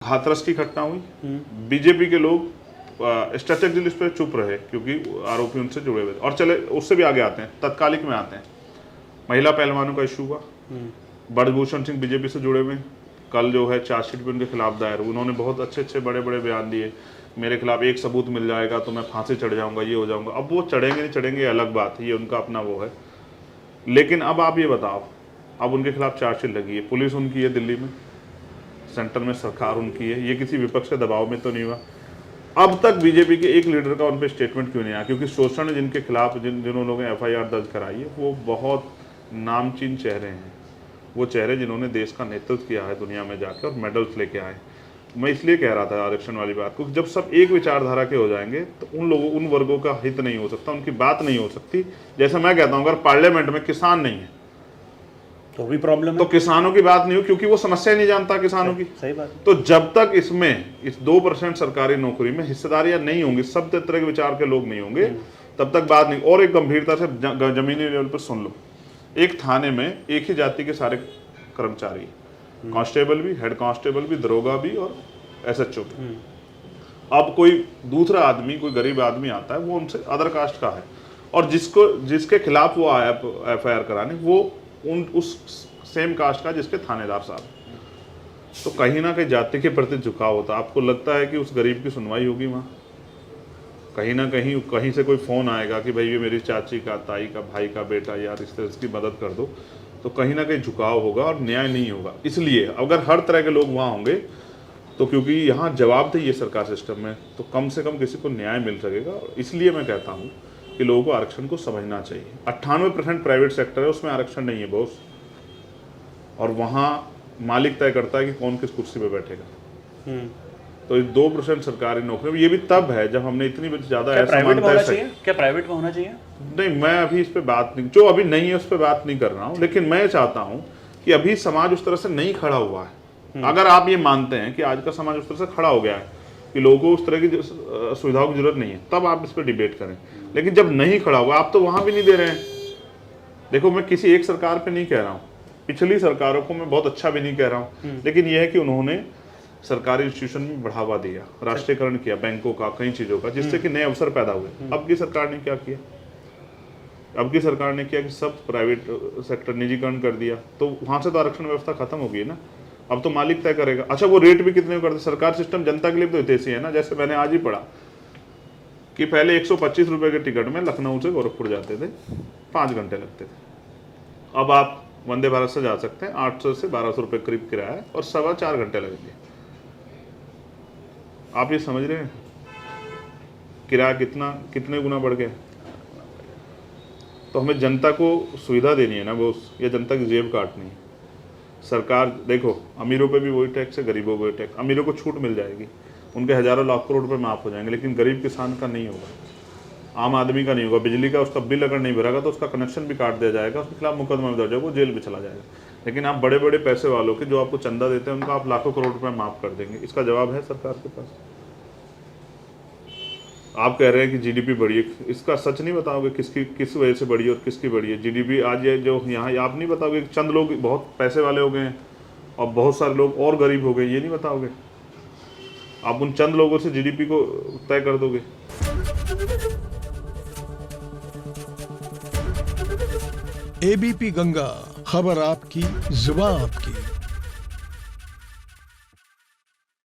हाथरस की घटना हुई, बीजेपी के लोग स्ट्रेटेजी लिस्ट पे चुप रहे क्योंकि आरोपी उनसे जुड़े हुए थे। और चले उससे भी आगे आते हैं, तत्कालिक में आते हैं, महिला पहलवानों का इशू हुआ। ब्रजभूषण सिंह बीजेपी से जुड़े हुए हैं, कल जो है चार्जशीट भी उनके खिलाफ दायर, उन्होंने बहुत अच्छे अच्छे बड़े बड़े बयान दिए, मेरे खिलाफ एक सबूत मिल जाएगा तो मैं फांसी चढ़ जाऊंगा, ये हो जाऊंगा। अब वो चढ़ेंगे नहीं चढ़ेंगे अलग बात है, ये उनका अपना वो है। लेकिन अब आप ये बताओ, अब उनके खिलाफ चार्जशीट लगी है, पुलिस उनकी है दिल्ली में, सेंटर में सरकार उनकी है, ये किसी विपक्ष के दबाव में तो नहीं हुआ। अब तक बीजेपी के एक लीडर का उन पर स्टेटमेंट क्यों नहीं आया? क्योंकि शोषण जिनके खिलाफ जिन लोगों ने एफआईआर दर्ज कराई है वो बहुत नामचीन चेहरे हैं, वो चेहरे जिन्होंने देश का नेतृत्व किया है दुनिया में जाके और मेडल्स लेके आए। मैं इसलिए कह रहा था आरक्षण वाली बात को, जब सब एक विचारधारा के हो जाएंगे तो उन वर्गों का हित नहीं हो सकता, उनकी बात नहीं हो सकती। जैसे मैं कहता हूँ, अगर पार्लियामेंट में किसान नहीं है तो भी प्रॉब्लम है, तो किसानों की बात नहीं हो, क्योंकि वो समस्या ही नहीं जानता किसानों की। सही बात है। तो जब तक इस 2% सरकारी नौकरी में हिस्सेदारियां नहीं होंगी, सब तरह के विचार के लोग नहीं होंगे, तब तक बात नहीं। और एक गंभीरता से जमीनी लेवल पर सुन लो, एक थाने में एक ही जाति के सारे कर्मचारी, कांस्टेबल भी, हेड कांस्टेबल भी, दरोगा भी और एसएचओ भी। अब कोई दूसरा आदमी, कोई गरीब आदमी आता है, वो उनसे अदर कास्ट का है और जिसके खिलाफ वो आया एफआईआर कराने, वो उस सेम कास्ट का जिसके थानेदार साहब, तो कहीं ना कहीं जाति के प्रति झुकाव होता है। आपको लगता है कि उस गरीब की सुनवाई होगी वहाँ? कहीं ना कहीं से कोई फोन आएगा कि भाई ये मेरी चाची का, ताई का, भाई का बेटा, यार इस तरह इसकी मदद कर दो, तो कहीं ना कहीं झुकाव होगा और न्याय नहीं होगा। इसलिए अगर हर तरह के लोग वहाँ होंगे तो, क्योंकि यहाँ जवाबदेही है सरकार सिस्टम में, तो कम से कम किसी को न्याय मिल सकेगा। इसलिए मैं कहता हूँ कि लोगों को आरक्षण को समझना चाहिए। 98% प्राइवेट सेक्टर है, उसमें आरक्षण नहीं है बॉस, और वहाँ मालिक तय करता है कि कौन किस कुर्सी पे बैठेगा। तो इस 2% सरकारी नौकरी, ये भी तब है जब हमने इतनी ज्यादा क्या प्राइवेट में होना चाहिए? नहीं, मैं अभी इस पे बात नहीं, जो अभी नहीं है उस पर बात नहीं कर रहा हूँ, लेकिन मैं चाहता हूँ कि अभी समाज उस तरह से नहीं खड़ा हुआ है। अगर आप ये मानते हैं कि आज का समाज उस तरह से खड़ा हो गया है कि लोगों को उस तरह की सुविधाओं की जरूरत नहीं है, तब आप इस पर डिबेट करें। लेकिन जब नहीं खड़ा हुआ, आप तो वहां भी नहीं दे रहे हैं। देखो, मैं किसी एक सरकार पे नहीं कह रहा हूँ, पिछली सरकारों को मैं बहुत अच्छा भी नहीं कह रहा हूँ, लेकिन यह है कि उन्होंने सरकारी इंस्टीट्यूशन में बढ़ावा दिया, राष्ट्रीयकरण किया बैंकों का, कई चीजों का, जिससे कि नए अवसर पैदा हुए। अब की सरकार ने क्या किया? अब की सरकार ने किया कि सब प्राइवेट सेक्टर निजीकरण कर दिया, तो वहां से तो आरक्षण व्यवस्था खत्म हो गई ना। अब तो मालिक तय करेगा। अच्छा, वो रेट भी कितने करते? सरकार सिस्टम जनता के लिए तो हितैषी है ना। जैसे मैंने आज ही पढ़ा कि पहले 125 रुपए के टिकट में लखनऊ से गोरखपुर जाते थे, 5 घंटे लगते थे। अब आप वंदे भारत से जा सकते हैं, 800 से 1200 रुपए करीब किराया है और 4.25 घंटे लगेंगे। आप ये समझ रहे हैं किराया कितने गुना बढ़ गया? तो हमें जनता को सुविधा देनी है ना बॉस, या जनता की जेब काटनी है। सरकार देखो, अमीरों पे भी वही टैक्स है, गरीबों को वही टैक्स। अमीरों को छूट मिल जाएगी, उनके हजारों लाख करोड़ रुपए माफ हो जाएंगे, लेकिन गरीब किसान का नहीं होगा, आम आदमी का नहीं होगा। बिजली का उसका बिल अगर नहीं भरेगा तो उसका कनेक्शन भी काट दिया जाएगा, उसके खिलाफ मुकदमा दर्ज होगा, वो जेल भी चला जाएगा। लेकिन आप बड़े बड़े पैसे वालों के, जो आपको चंदा देते हैं, उनका आप लाखों करोड़ रुपए माफ कर देंगे। इसका जवाब है सरकार के पास? आप कह रहे हैं कि जीडीपी बढ़ी है, इसका सच नहीं बताओगे किस वजह से बढ़ी है और किसकी बढ़ी है जीडीपी? आज ये जो यहाँ आप नहीं बताओगे, चंद लोग बहुत पैसे वाले हो गए हैं और बहुत सारे लोग और गरीब हो गए, ये नहीं बताओगे? आप उन चंद लोगों से जीडीपी को तय कर दोगे? एबीपी गंगा, खबर आपकी, जुबान आपकी।